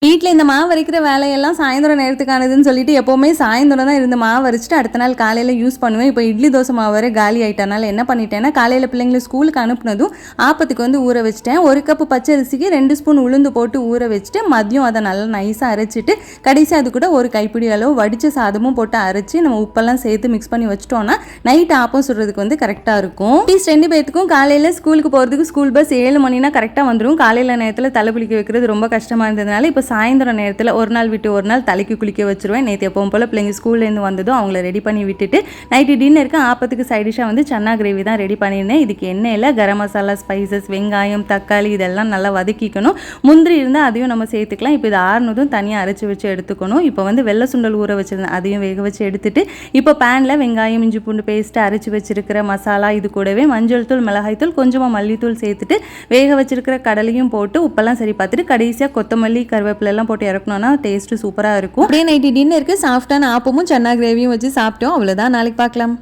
வீட்டில் இந்த மாவு அரைக்கிற வேலையெல்லாம் சாயந்தரம் நேரத்துக்கானதுன்னு சொல்லிட்டு எப்போவுமே சாயந்தரம் தான் இருந்து மாவு அரைச்சிட்டு அடுத்த நாள் காலையில் யூஸ் பண்ணுவேன். இப்போ இட்லி தோசை மாவு வரை காலி ஆகிட்டனால என்ன பண்ணிட்டேன்னா காலையில் பிள்ளைங்களை ஸ்கூலுக்கு அனுப்புனதும் ஆப்பத்துக்கு வந்து ஊற வச்சிட்டேன். 1 கப்பு பச்சை அரிசிக்கு 2 ஸ்பூன் உளுந்து போட்டு ஊற வச்சுட்டு மதியம் அதை நல்லா நைஸாக அரைச்சிட்டு கடைசி அது கூட ஒரு கைப்பிடி அளவு வடித்த சாதமும் போட்டு அரைச்சி நம்ம உப்பெல்லாம் சேர்த்து மிக்ஸ் பண்ணி வச்சிட்டோம்னா நைட் ஆப்பம் சுடுறதுக்கு வந்து கரெக்டாக இருக்கும். ப்ளீஸ் 2 பேத்துக்கும் காலையில் ஸ்கூலுக்கு போகிறதுக்கு ஸ்கூல் பஸ் 7 மணினா கரெக்டாக வந்துடும். காலையில் நேரத்தில் தலை குளிக்க வைக்கிறது ரொம்ப கஷ்டமாக இருந்ததுனால இப்போ சாயந்தரம் நேரத்தில் ஒரு நாள் விட்டு ஒரு நாள் தலைக்கு குளிக்க வச்சிருவேன். நேற்று எப்பவும் போல் பிள்ளைங்க ஸ்கூல்லேருந்து வந்ததும் அவங்கள ரெடி பண்ணி விட்டுட்டு நைட்டு டின்னருக்கு ஆப்பத்துக்கு சைடிஷாக வந்து சன்னா கிரேவி தான் ரெடி பண்ணியிருந்தேன். இதுக்கு எண்ணெயில் கரம் மசாலா, ஸ்பைசஸ், வெங்காயம், தக்காளி இதெல்லாம் நல்லா வதக்கிக்கணும். முந்திரி இருந்தால் அதையும் நம்ம சேர்த்துக்கலாம். இப்போ இது ஆறுனதும் தனியாக அரைச்சி வச்சு எடுத்துக்கணும். இப்போ வந்து வெள்ளை சுண்டல் ஊற வச்சிருந்தேன், அதையும் வேக வச்சு எடுத்துட்டு இப்போ பேனில் வெங்காயம், இஞ்சி பூண்டு பேஸ்ட்டு அரைச்சி வச்சிருக்கிற மசாலா, இது கூடவே மஞ்சள் தூள், மிளகாய் தூள், கொஞ்சமாக மல்லித்தூள் சேர்த்துட்டு வேக வச்சிருக்கிற கடலையும் போட்டு உப்பெல்லாம் சரி பார்த்துட்டு கடைசியாக கொத்தமல்லி, கருவேப்பிலை எல்லாம் போட்டு இறக்கணும்னா டேஸ்ட்டு சூப்பராக இருக்கும். அப்படியே நைட்டு டின்னருக்கு சாஃப்டான ஆப்பமும் சன்னா கிரேவியும் வச்சு சாப்பிட்டோம். அவ்வளோதான். நாளைக்கு பார்க்கலாம்.